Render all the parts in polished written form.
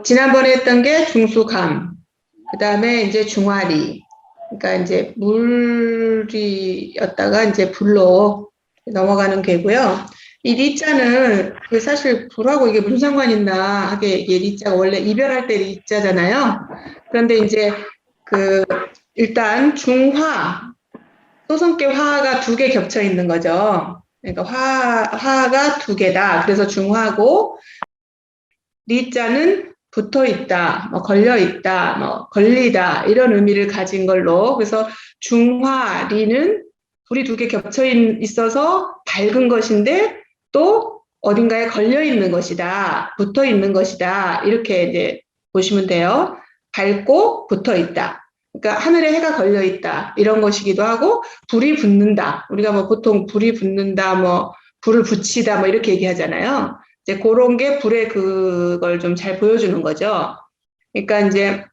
지난번에 했던 게 중수감, 그 다음에 이제 중화리, 그러니까 이제 물이었다가 이제 불로 넘어가는 괴고요. 이 리자는 그 사실 불하고 이게 무슨 상관 있나 하게 이게 리자가 원래 이별할 때 리자잖아요. 그런데 이제 그 일단 중화, 소성계 화가 2개 겹쳐 있는 거죠. 그러니까 화가 2개다. 그래서 중화고, 리자는 붙어 있다, 뭐 걸려 있다, 뭐 걸리다 이런 의미를 가진 걸로. 그래서 중화리는 불이 2개 겹쳐 있어서 밝은 것인데 또 어딘가에 걸려 있는 것이다, 붙어 있는 것이다, 이렇게 이제 보시면 돼요. 밝고 붙어 있다. 그러니까 하늘에 해가 걸려 있다 이런 것이기도 하고, 불이 붙는다. 우리가 뭐 보통 불이 붙는다, 뭐 불을 붙이다, 뭐 이렇게 얘기하잖아요. 이제 그런 게 불의 그걸 좀 잘 보여주는 거죠. 그러니까 이제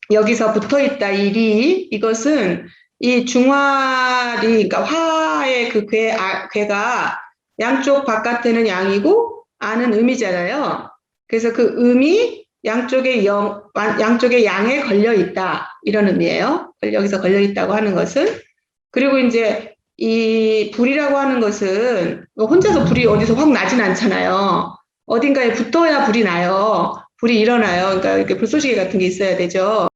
여기서 붙어 있다 이 리, 이것은 이 중화리, 그러니까 화의 그 괴가 양쪽 바깥에는 양이고 안은 음이잖아요. 그래서 그 음이 양쪽에 양에 걸려 있다 이런 의미예요. 여기서 걸려 있다고 하는 것은. 그리고 이제 이 불이라고 하는 것은 혼자서 불이 어디서 확 나진 않잖아요. 어딘가에 붙어야 불이 나요. 불이 일어나요. 그러니까 이렇게 불쏘시개 같은 게 있어야 되죠.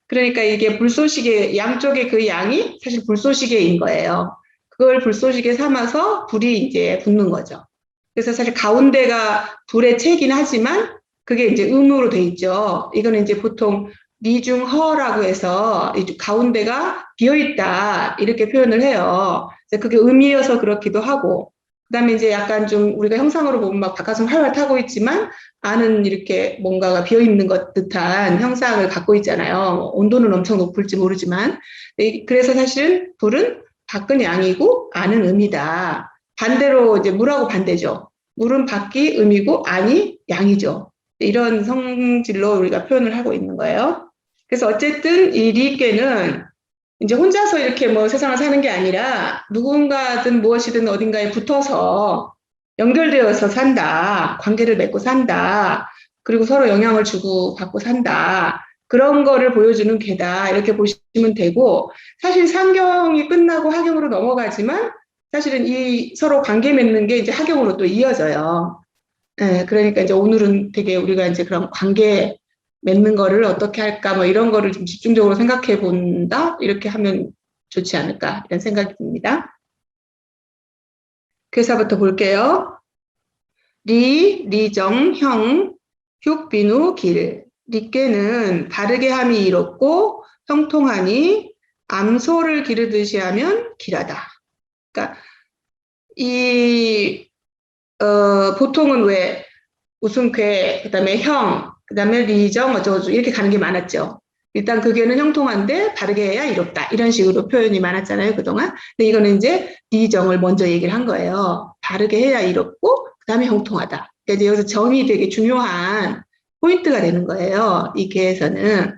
그러니까 이게 불쏘시개, 양쪽의 그 양이 사실 불쏘시개인 거예요. 그걸 불쏘시개 삼아서 불이 이제 붙는 거죠. 그래서 사실 가운데가 불의 채긴 하지만 그게 이제 음으로 돼 있죠. 이거는 이제 보통 리중허라고 해서 가운데가 비어있다 이렇게 표현을 해요. 그게 음이어서 그렇기도 하고, 그다음에 이제 약간 좀 우리가 형상으로 보면 막 바깥은 활활 타고 있지만 안은 이렇게 뭔가가 비어있는 것 듯한 형상을 갖고 있잖아요. 온도는 엄청 높을지 모르지만. 그래서 사실은 불은 밖은 양이고 안은 음이다. 반대로 이제 물하고 반대죠. 물은 밖이 음이고 안이 양이죠. 이런 성질로 우리가 표현을 하고 있는 거예요. 그래서 어쨌든 이 리께는 이제 혼자서 이렇게 뭐 세상을 사는 게 아니라 누군가든 무엇이든 어딘가에 붙어서 연결되어서 산다. 관계를 맺고 산다. 그리고 서로 영향을 주고 받고 산다. 그런 거를 보여주는 괴다. 이렇게 보시면 되고, 사실 상경이 끝나고 하경으로 넘어가지만 사실은 이 서로 관계 맺는 게 이제 하경으로 또 이어져요. 네, 그러니까 이제 오늘은 되게 우리가 이제 그런 관계 맺는 거를 어떻게 할까, 뭐 이런 거를 좀 집중적으로 생각해 본다? 이렇게 하면 좋지 않을까, 이런 생각이 듭니다. 괴사부터 볼게요. 리정, 형, 흉, 비누, 길. 리께는 바르게 함이 이롭고 형통하니 암소를 기르듯이 하면 길하다. 그러니까 보통은 왜 무슨 괴, 그다음에 형, 그다음에 리정 어쩌고저쩌고 이렇게 가는 게 많았죠. 일단 그 괴는 형통한데 바르게 해야 이롭다. 이런 식으로 표현이 많았잖아요, 그동안. 근데 이거는 이제 리정을 먼저 얘기를 한 거예요. 바르게 해야 이롭고 그다음에 형통하다. 그러니까 이제 여기서 정이 되게 중요한 포인트가 되는 거예요, 이 괴에서는.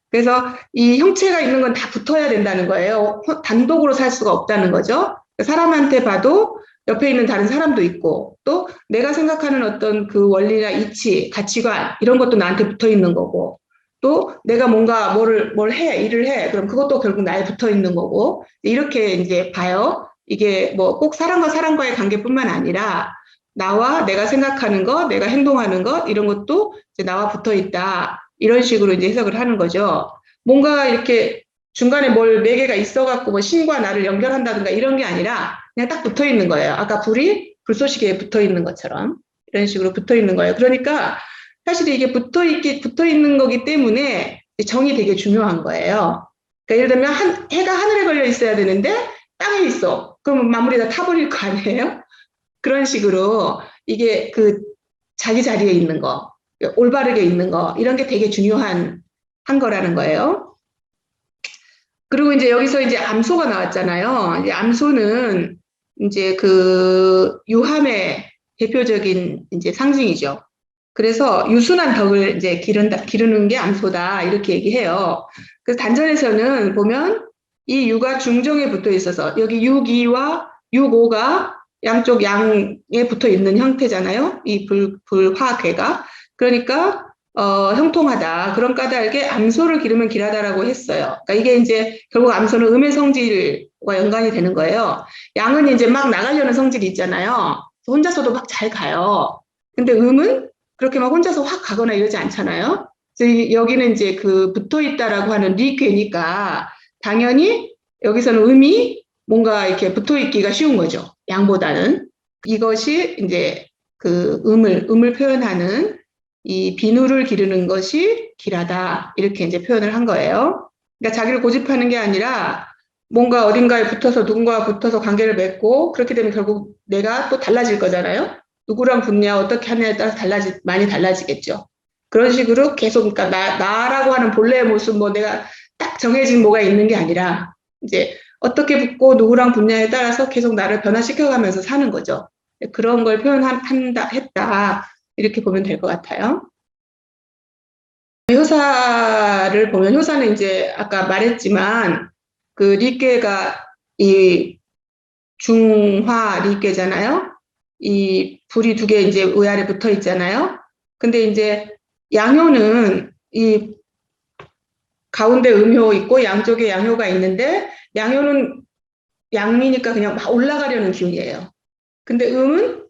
그래서 이 형체가 있는 건 다 붙어야 된다는 거예요. 단독으로 살 수가 없다는 거죠. 사람한테 봐도 옆에 있는 다른 사람도 있고, 또 내가 생각하는 어떤 그 원리나 이치, 가치관 이런 것도 나한테 붙어 있는 거고, 또 내가 뭔가 뭘 해, 일을 해, 그럼 그것도 결국 나에 붙어 있는 거고, 이렇게 이제 봐요. 이게 뭐 꼭 사람과의 관계뿐만 아니라 나와 내가 생각하는 것, 내가 행동하는 것 이런 것도 이제 나와 붙어 있다. 이런 식으로 이제 해석을 하는 거죠. 뭔가 이렇게 중간에 뭘 매개가 있어갖고 뭐 신과 나를 연결한다든가 이런 게 아니라 그냥 딱 붙어 있는 거예요. 아까 불이 불쏘시개에 붙어 있는 것처럼 이런 식으로 붙어 있는 거예요. 그러니까 사실 이게 붙어 있는 거기 때문에 정이 되게 중요한 거예요. 그러니까 예를 들면 해가 하늘에 걸려 있어야 되는데 땅에 있어. 그러면 마무리 다 타버릴 거 아니에요? 그런 식으로 이게 그 자기 자리에 있는 거, 올바르게 있는 거 이런 게 되게 중요한 한 거라는 거예요. 그리고 이제 여기서 이제 암소가 나왔잖아요. 이제 암소는 이제 그 유함의 대표적인 이제 상징이죠. 그래서 유순한 덕을 이제 기르는 게 암소다 이렇게 얘기해요. 그래서 단전에서는 보면 이 유가 중정에 붙어 있어서 여기 유기와 유고가 양쪽 양에 붙어 있는 형태잖아요. 이 불화괴가. 그러니까 형통하다. 그런 까닭에 암소를 기르면 길하다라고 했어요. 그러니까 이게 이제 결국 암소는 음의 성질과 연관이 되는 거예요. 양은 이제 막 나가려는 성질이 있잖아요. 혼자서도 막 잘 가요. 근데 음은 그렇게 막 혼자서 확 가거나 이러지 않잖아요. 여기는 이제 그 붙어 있다라고 하는 리괴니까 당연히 여기서는 음이 뭔가 이렇게 붙어 있기가 쉬운 거죠. 양보다는. 이것이 이제 그 음을 표현하는 이 비누를 기르는 것이 길하다. 이렇게 이제 표현을 한 거예요. 그러니까 자기를 고집하는 게 아니라 뭔가 어딘가에 붙어서 누군가와 붙어서 관계를 맺고 그렇게 되면 결국 내가 또 달라질 거잖아요. 누구랑 붙냐, 어떻게 하냐에 따라서 많이 달라지겠죠. 그런 식으로 계속, 그러니까 나라고 하는 본래의 모습, 뭐 내가 딱 정해진 뭐가 있는 게 아니라 이제 어떻게 붙고 누구랑 붙냐에 따라서 계속 나를 변화시켜가면서 사는 거죠. 그런 걸 했다. 이렇게 보면 될 것 같아요. 효사를 보면 효사는 이제 아까 말했지만 그 리께가 이 중화 리께잖아요. 이 불이 두 개 이제 위아래 붙어 있잖아요. 근데 이제 양효는 이 가운데 음효 있고 양쪽에 양효가 있는데 양효는 양미니까 그냥 막 올라가려는 기운이에요. 근데 음은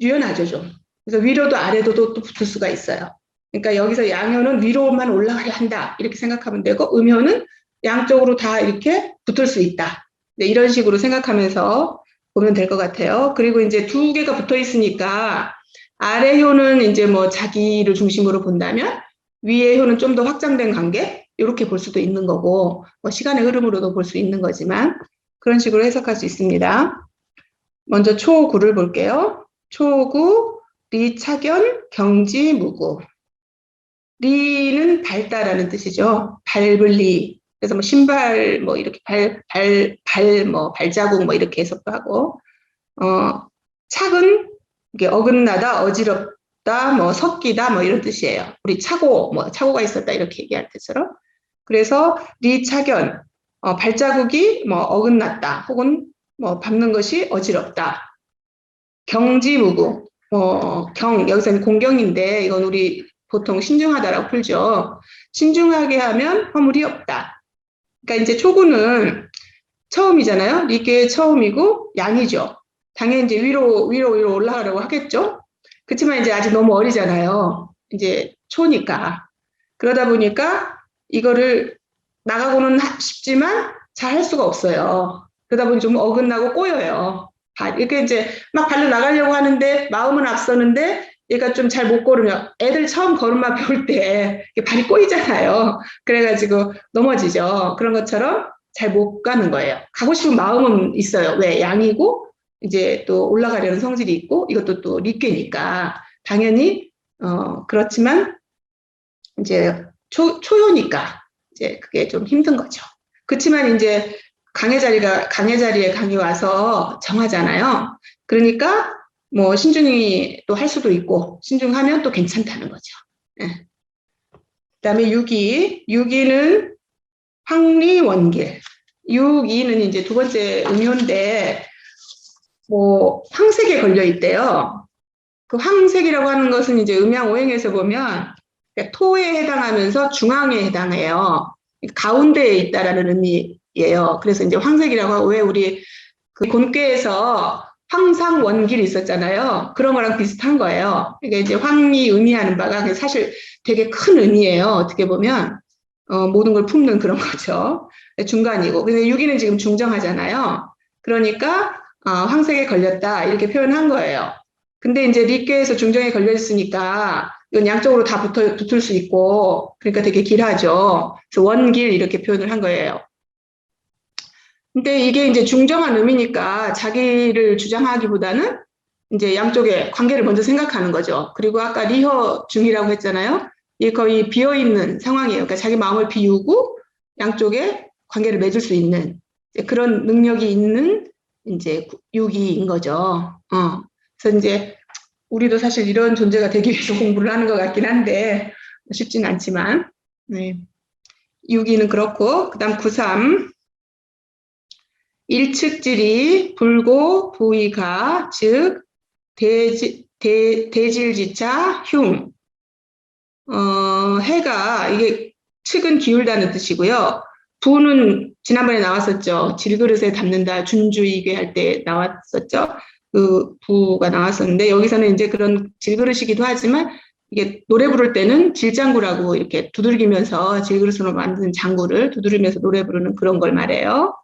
유연하죠, 좀. 그래서 위로도 아래로도 또 붙을 수가 있어요. 그러니까 여기서 양효는 위로만 올라가야 한다. 이렇게 생각하면 되고, 음효는 양쪽으로 다 이렇게 붙을 수 있다. 네, 이런 식으로 생각하면서 보면 될 것 같아요. 그리고 이제 두 개가 붙어 있으니까, 아래 효는 이제 뭐 자기를 중심으로 본다면, 위의 효는 좀 더 확장된 관계? 이렇게 볼 수도 있는 거고, 뭐 시간의 흐름으로도 볼 수 있는 거지만, 그런 식으로 해석할 수 있습니다. 먼저 초구를 볼게요. 초구, 리차견, 경지무구. 리는 밝다라는 뜻이죠. 밟을 리. 그래서 뭐 신발, 뭐 이렇게 발자국 뭐 이렇게 해석도 하고, 착은 이게 어긋나다, 어지럽다, 뭐 섞이다, 뭐 이런 뜻이에요. 우리 착오가 있었다 이렇게 얘기할 때처럼. 그래서 리차견, 발자국이 뭐 어긋났다, 혹은 뭐 밟는 것이 어지럽다. 경지무구, 여기서는 공경인데 이건 우리 보통 신중하다라고 풀죠. 신중하게 하면 허물이 없다. 그러니까 이제 초구는 처음이잖아요. 리게의 처음이고 양이죠. 당연히 이제 위로 올라가려고 하겠죠. 그렇지만 이제 아직 너무 어리잖아요. 이제 초니까. 그러다 보니까 이거를 나가고는 싶지만 잘 할 수가 없어요. 그러다 보니 좀 어긋나고 꼬여요. 이렇게 이제 막 발로 나가려고 하는데 마음은 앞서는데 얘가 좀 잘 못 걸으면 애들 처음 걸음마 배울 때 발이 꼬이잖아요. 그래가지고 넘어지죠. 그런 것처럼 잘 못 가는 거예요. 가고 싶은 마음은 있어요. 왜? 양이고 이제 또 올라가려는 성질이 있고 이것도 또 리께니까 당연히 그렇지만 이제 초효니까 이제 그게 좀 힘든 거죠. 그렇지만 이제 강의 자리에 강의 와서 정하잖아요. 그러니까 뭐 신중히 또 할 수도 있고 신중하면 또 괜찮다는 거죠. 네. 그다음에 6기는 황리원길. 6기는 이제 두 번째 음효인데 뭐 황색에 걸려 있대요. 그 황색이라고 하는 것은 이제 음양오행에서 보면 토에 해당하면서 중앙에 해당해요. 가운데에 있다라는 의미예요. 그래서 이제 황색이라고 하고 왜 우리 그 곤괴에서 황상원길이 있었잖아요. 그런 거랑 비슷한 거예요. 그러니까 이제 황이 의미하는 바가 사실 되게 큰 의미예요. 어떻게 보면 모든 걸 품는 그런 거죠. 중간이고. 근데 6기는 지금 중정하잖아요. 그러니까 황색에 걸렸다 이렇게 표현한 거예요. 근데 이제 리께에서 중정에 걸려 있으니까 이건 양쪽으로 다 붙을 수 있고 그러니까 되게 길하죠. 그래서 원길 이렇게 표현을 한 거예요. 근데 이게 이제 중정한 의미니까 자기를 주장하기보다는 이제 양쪽의 관계를 먼저 생각하는 거죠. 그리고 아까 리허 중이라고 했잖아요. 이게 거의 비어있는 상황이에요. 그러니까 자기 마음을 비우고 양쪽에 관계를 맺을 수 있는 그런 능력이 있는 이제 유기인 거죠. 그래서 이제 우리도 사실 이런 존재가 되기 위해서 공부를 하는 것 같긴 한데 쉽진 않지만 네. 6기는 그렇고 그다음 93 일측질이 불고 부위가, 즉, 대질지차, 흉. 해가 이게 측은 기울다는 뜻이고요. 부는 지난번에 나왔었죠. 질그릇에 담는다 준주이괴 할 때 나왔었죠. 그 부가 나왔었는데 여기서는 이제 그런 질그릇이기도 하지만 이게 노래 부를 때는 질장구라고 이렇게 두들기면서 질그릇으로 만든 장구를 두드리면서 노래 부르는 그런 걸 말해요.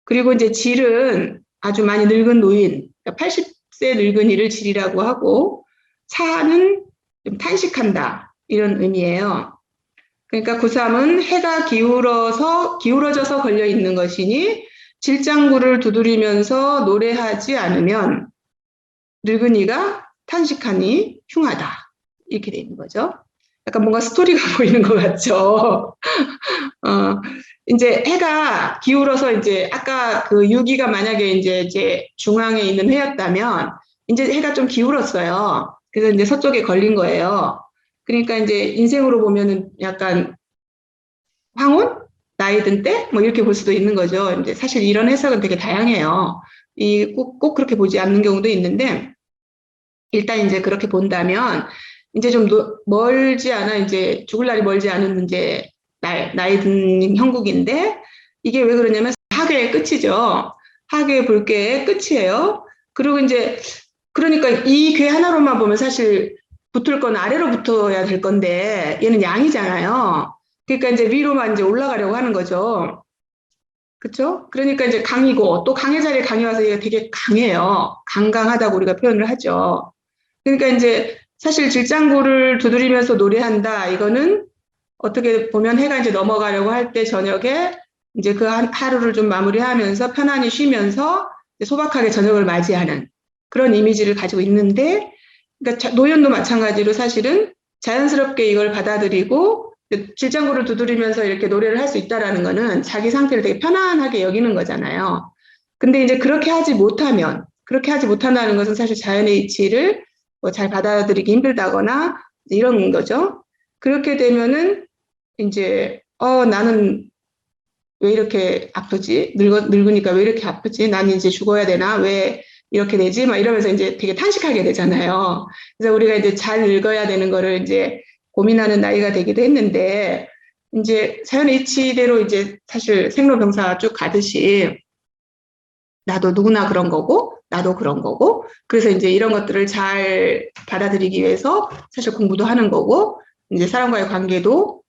그리고 이제 질은 아주 많이 늙은 노인, 80세 늙은이를 질이라고 하고 사는 좀 탄식한다 이런 의미예요. 그러니까 구삼은 해가 기울어져서 걸려 있는 것이니 질장구를 두드리면서 노래하지 않으면 늙은이가 탄식하니 흉하다 이렇게 돼 있는 거죠. 약간 뭔가 스토리가 보이는 것 같죠. 이제 해가 기울어서 이제 아까 그 유기가 만약에 이제 중앙에 있는 해였다면 이제 해가 좀 기울었어요. 그래서 이제 서쪽에 걸린 거예요. 그러니까 이제 인생으로 보면은 약간 황혼? 나이 든 때? 뭐 이렇게 볼 수도 있는 거죠. 이제 사실 이런 해석은 되게 다양해요. 꼭 그렇게 보지 않는 경우도 있는데 일단 이제 그렇게 본다면 이제 좀 멀지 않아 이제 죽을 날이 멀지 않은 이제 나이 든 형국인데 이게 왜 그러냐면 학예의 끝이죠. 학예 불교의 끝이에요. 그리고 이제 그러니까 이 괴 하나로만 보면 사실 붙을 건 아래로 붙어야 될 건데 얘는 양이잖아요. 그러니까 이제 위로만 이제 올라가려고 하는 거죠. 그렇죠? 그러니까 이제 강이고 또 강의 자리에 강이 와서 얘가 되게 강해요. 강강하다고 우리가 표현을 하죠. 그러니까 이제 사실 질장구를 두드리면서 노래한다. 이거는 어떻게 보면 해가 이제 넘어가려고 할 때 저녁에 이제 그 하루를 좀 마무리하면서 편안히 쉬면서 소박하게 저녁을 맞이하는 그런 이미지를 가지고 있는데, 그러니까 노연도 마찬가지로 사실은 자연스럽게 이걸 받아들이고 질장구를 두드리면서 이렇게 노래를 할 수 있다라는 거는 자기 상태를 되게 편안하게 여기는 거잖아요. 근데 이제 그렇게 하지 못한다는 것은 사실 자연의 이치를 뭐잘 받아들이기 힘들다거나 이런 거죠. 그렇게 되면은 이제 나는 왜 이렇게 아프지? 늙으니까 왜 이렇게 아프지? 나는 이제 죽어야 되나? 왜 이렇게 되지? 막 이러면서 이제 되게 탄식하게 되잖아요. 그래서 우리가 이제 잘 늙어야 되는 거를 이제 고민하는 나이가 되기도 했는데 이제 자연의 이치대로 이제 사실 생로병사 쭉 가듯이 나도 누구나 그런 거고, 나도 그런 거고, 그래서 이제 이런 것들을 잘 받아들이기 위해서 사실 공부도 하는 거고, 이제 사람과의 관계도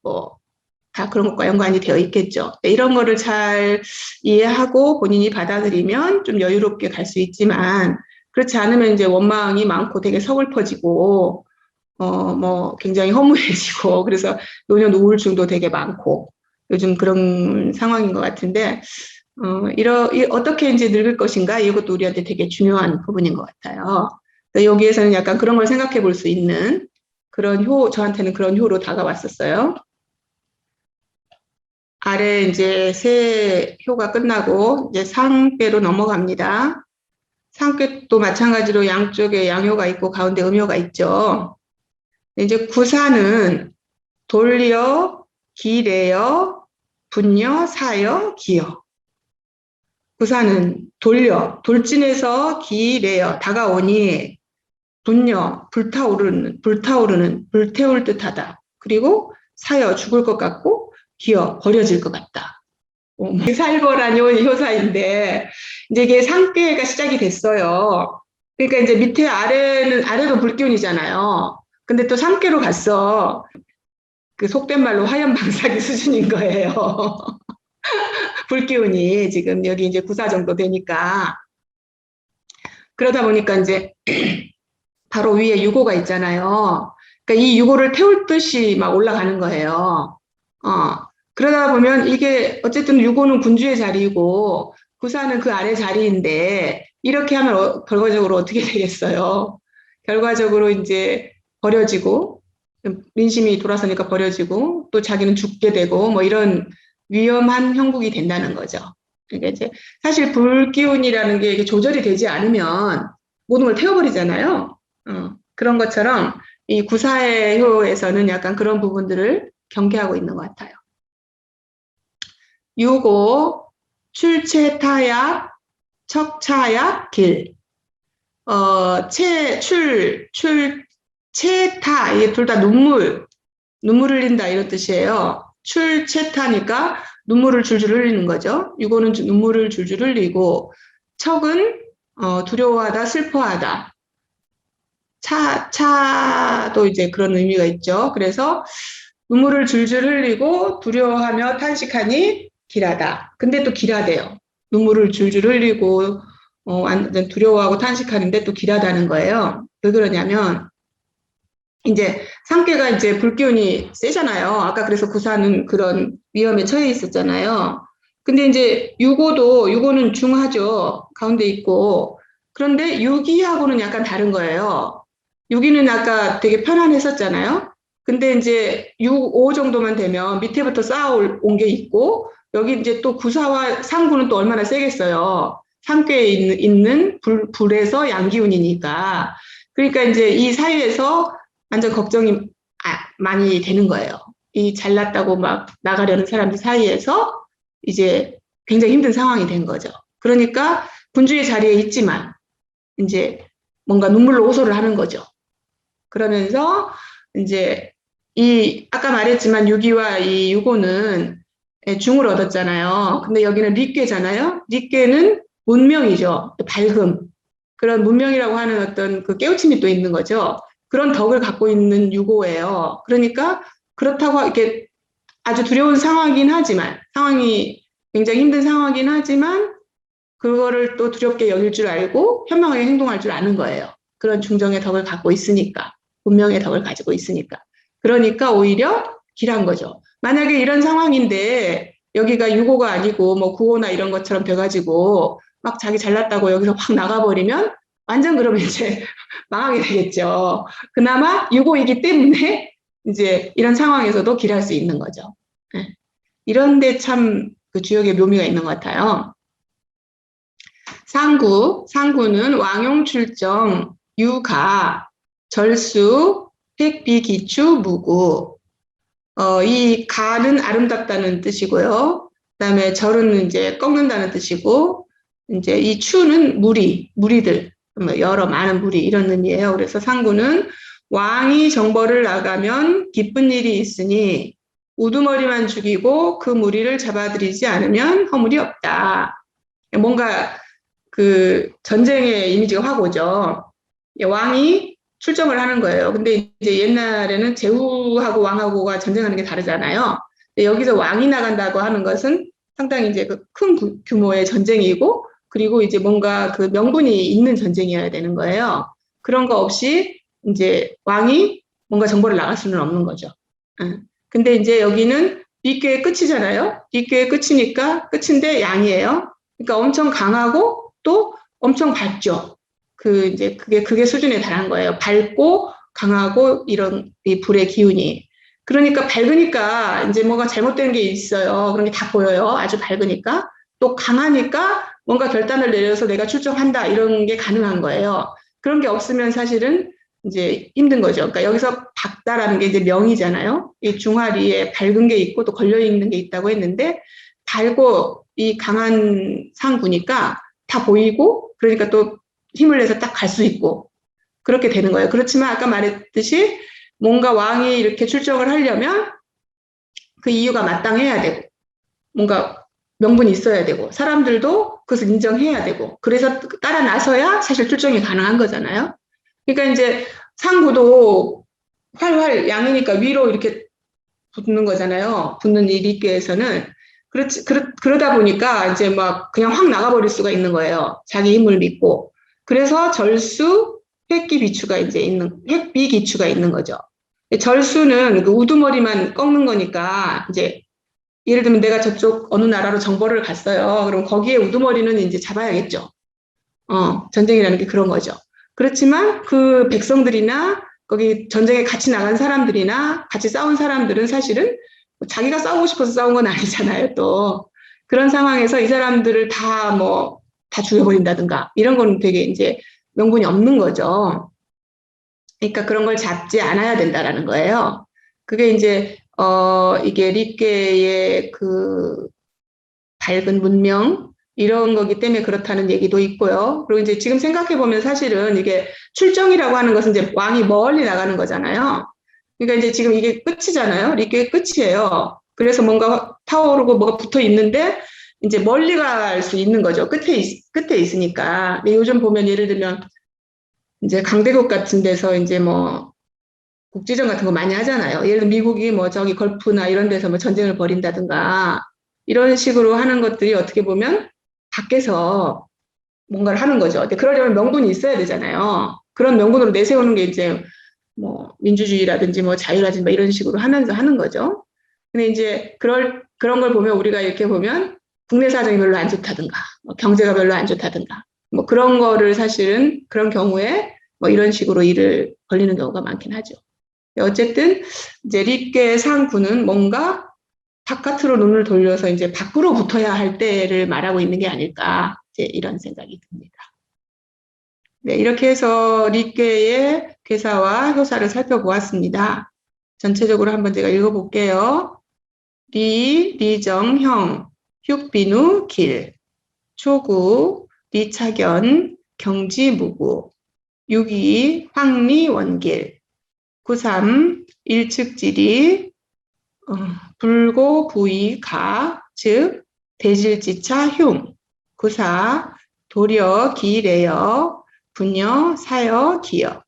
다 그런 것과 연관이 되어 있겠죠. 이런 거를 잘 이해하고 본인이 받아들이면 좀 여유롭게 갈 수 있지만, 그렇지 않으면 이제 원망이 많고 되게 서글퍼지고, 뭐 굉장히 허무해지고, 그래서 노년 우울증도 되게 많고, 요즘 그런 상황인 것 같은데, 어떻게 이제 늙을 것인가 이것도 우리한테 되게 중요한 부분인 것 같아요. 여기에서는 약간 그런 걸 생각해 볼 수 있는 그런 저한테는 그런 효로 다가왔었어요. 아래 이제 세 효가 끝나고 이제 상배로 넘어갑니다. 상배도 마찬가지로 양쪽에 양효가 있고 가운데 음효가 있죠. 이제 구사는 돌려, 기래여, 분여, 사여, 기여. 구사는 돌진해서 기래여, 다가오니, 분여, 불태울 듯하다. 그리고 사여, 죽을 것 같고, 기여, 버려질 것 같다. 살벌한 효사인데, 이제 이게 상계가 시작이 됐어요. 그러니까 이제 아래도 불기운이잖아요. 근데 또 상계로 갔어. 그 속된 말로 화염방사기 수준인 거예요. 불기운이 지금 여기 이제 구사 정도 되니까. 그러다 보니까 이제 바로 위에 유고가 있잖아요. 그러니까 이 유고를 태울 듯이 막 올라가는 거예요. 그러다 보면 이게 어쨌든 유고는 군주의 자리이고 구사는 그 아래 자리인데 이렇게 하면 결과적으로 어떻게 되겠어요? 결과적으로 이제 버려지고 민심이 돌아서니까 버려지고 또 자기는 죽게 되고 뭐 이런 위험한 형국이 된다는 거죠. 그러니까 이제 사실 불기운이라는 게 이게 조절이 되지 않으면 모든 걸 태워버리잖아요. 그런 것처럼 이 구사의 효에서는 약간 그런 부분들을 경계하고 있는 것 같아요. 유고, 출체타약, 척차약, 길. 체타, 이게 둘 다 눈물, 눈물을 흘린다 이런 뜻이에요. 출채타니까 눈물을 줄줄 흘리는 거죠. 유고는 눈물을 줄줄 흘리고 척은 두려워하다, 슬퍼하다. 차도 이제 그런 의미가 있죠. 그래서 눈물을 줄줄 흘리고 두려워하며 탄식하니 길하다. 근데 또 길하대요. 눈물을 줄줄 흘리고 완전 두려워하고 탄식하는데 또 길하다는 거예요. 왜 그러냐면 이제 상계가 이제 불기운이 세잖아요. 아까 그래서 구사는 그런 위험에 처해 있었잖아요. 근데 이제 유고는 중하죠. 가운데 있고. 그런데 유기하고는 약간 다른 거예요. 유기는 아까 되게 편안했었잖아요. 근데 이제 6, 5 정도만 되면 밑에부터 쌓아온 게 있고, 여기 이제 또 구사와 상구는 또 얼마나 세겠어요. 상계에 있는 불에서 양기운이니까. 그러니까 이제 이 사이에서 완전 걱정이 많이 되는 거예요. 이 잘났다고 막 나가려는 사람들 사이에서 이제 굉장히 힘든 상황이 된 거죠. 그러니까 군주의 자리에 있지만 이제 뭔가 눈물로 호소를 하는 거죠. 그러면서 이제 이 아까 말했지만 유기와 이 유고는 중을 얻었잖아요. 근데 여기는 리께잖아요. 리께는 문명이죠. 밝음. 그런 문명이라고 하는 어떤 그 깨우침이 또 있는 거죠. 그런 덕을 갖고 있는 유고예요. 그러니까 그렇다고 이렇게 아주 두려운 상황이 굉장히 힘든 상황이긴 하지만 그거를 또 두렵게 여길 줄 알고 현명하게 행동할 줄 아는 거예요. 그런 중정의 덕을 갖고 있으니까. 문명의 덕을 가지고 있으니까. 그러니까 오히려 길한 거죠. 만약에 이런 상황인데 여기가 유고가 아니고 뭐 구호나 이런 것처럼 돼가지고 막 자기 잘났다고 여기서 확 나가버리면 완전 그러면 이제 망하게 되겠죠. 그나마 유고이기 때문에 이제 이런 상황에서도 길할 수 있는 거죠. 이런데 참 그 주역의 묘미가 있는 것 같아요. 상구는 왕용 출정, 유가, 절수, 획비기추, 무구. 이 가는 아름답다는 뜻이고요. 그다음에 절은 이제 꺾는다는 뜻이고, 이제 이 추는 무리들, 여러 많은 무리 이런 의미예요. 그래서 상구는 왕이 정벌을 나가면 기쁜 일이 있으니 우두머리만 죽이고 그 무리를 잡아들이지 않으면 허물이 없다. 뭔가 그 전쟁의 이미지가 확 오죠. 왕이 출정을 하는 거예요. 근데 이제 옛날에는 제후하고 왕하고가 전쟁하는 게 다르잖아요. 근데 여기서 왕이 나간다고 하는 것은 상당히 이제 그 큰 규모의 전쟁이고, 그리고 이제 뭔가 그 명분이 있는 전쟁이어야 되는 거예요. 그런 거 없이 이제 왕이 뭔가 정보를 나갈 수는 없는 거죠. 근데 이제 여기는 빅괴의 끝이잖아요. 빅괴의 끝이니까 끝인데 양이에요. 그러니까 엄청 강하고 또 엄청 밝죠. 이제 그게 수준에 달한 거예요. 밝고 강하고 이런 이 불의 기운이. 그러니까 밝으니까 이제 뭔가 잘못된 게 있어요. 그런 게 다 보여요. 아주 밝으니까. 또 강하니까 뭔가 결단을 내려서 내가 출정한다 이런 게 가능한 거예요. 그런 게 없으면 사실은 이제 힘든 거죠. 그러니까 여기서 밝다라는 게 이제 명이잖아요. 이 중화리에 밝은 게 있고 또 걸려 있는 게 있다고 했는데 밝고 이 강한 상구니까 다 보이고 그러니까 또 힘을 내서 딱 갈 수 있고 그렇게 되는 거예요. 그렇지만 아까 말했듯이 뭔가 왕이 이렇게 출정을 하려면 그 이유가 마땅해야 되고 뭔가 명분이 있어야 되고 사람들도 그것을 인정해야 되고 그래서 따라 나서야 사실 출정이 가능한 거잖아요. 그러니까 이제 상구도 활활 양이니까 위로 이렇게 붙는 거잖아요. 붙는 이 리께에서는 그러다 보니까 이제 막 그냥 확 나가버릴 수가 있는 거예요. 자기 힘을 믿고. 그래서 절수, 획기비추가 이제 획비기추가 있는 거죠. 절수는 그 우두머리만 꺾는 거니까 이제 예를 들면 내가 저쪽 어느 나라로 정벌을 갔어요. 그럼 거기에 우두머리는 이제 잡아야겠죠. 전쟁이라는 게 그런 거죠. 그렇지만 그 백성들이나 거기 전쟁에 같이 나간 사람들이나 같이 싸운 사람들은 사실은 자기가 싸우고 싶어서 싸운 건 아니잖아요, 또. 그런 상황에서 이 사람들을 다 죽여버린다든가, 이런 건 되게 이제 명분이 없는 거죠. 그러니까 그런 걸 잡지 않아야 된다라는 거예요. 그게 이제, 이게 리께의 그 밝은 문명, 이런 거기 때문에 그렇다는 얘기도 있고요. 그리고 이제 지금 생각해보면 사실은 이게 출정이라고 하는 것은 이제 왕이 멀리 나가는 거잖아요. 그러니까 이제 지금 이게 끝이잖아요. 이게 끝이에요. 그래서 뭔가 타오르고 뭐가 붙어 있는데 이제 멀리 갈 수 있는 거죠. 끝에 있으니까. 근데 요즘 보면 예를 들면 이제 강대국 같은 데서 이제 뭐 국지전 같은 거 많이 하잖아요. 예를 들어 미국이 뭐 저기 걸프나 이런 데서 뭐 전쟁을 벌인다든가 이런 식으로 하는 것들이 어떻게 보면 밖에서 뭔가를 하는 거죠. 근데 그러려면 명분이 있어야 되잖아요. 그런 명분으로 내세우는 게 이제 뭐 민주주의라든지 뭐 자유라든지 뭐 이런 식으로 하면서 하는 거죠. 근데 이제 그런 걸 보면 우리가 이렇게 보면 국내 사정이 별로 안 좋다든가 뭐 경제가 별로 안 좋다든가 뭐 그런 거를 사실은 그런 경우에 뭐 이런 식으로 일을 벌리는 경우가 많긴 하죠. 어쨌든 이제 립계 상구는 뭔가 바깥으로 눈을 돌려서 이제 밖으로 붙어야 할 때를 말하고 있는 게 아닐까 이제 이런 생각이 듭니다. 네, 이렇게 해서 립계의 괴사와 효사를 살펴보았습니다. 전체적으로 한번 제가 읽어볼게요. 리정형, 흉비누, 길, 초구, 리차견, 경지무구, 유기, 황리, 원길, 93, 일측지리, 불고, 부이, 가, 즉, 대질지차, 흉, 94, 도려, 기래여, 분여, 사여, 기여,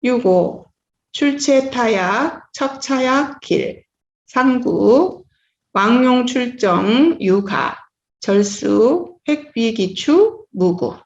65, 출체타약, 척차약, 길, 상구, 왕용 출정, 유가, 절수, 획비기추, 무구.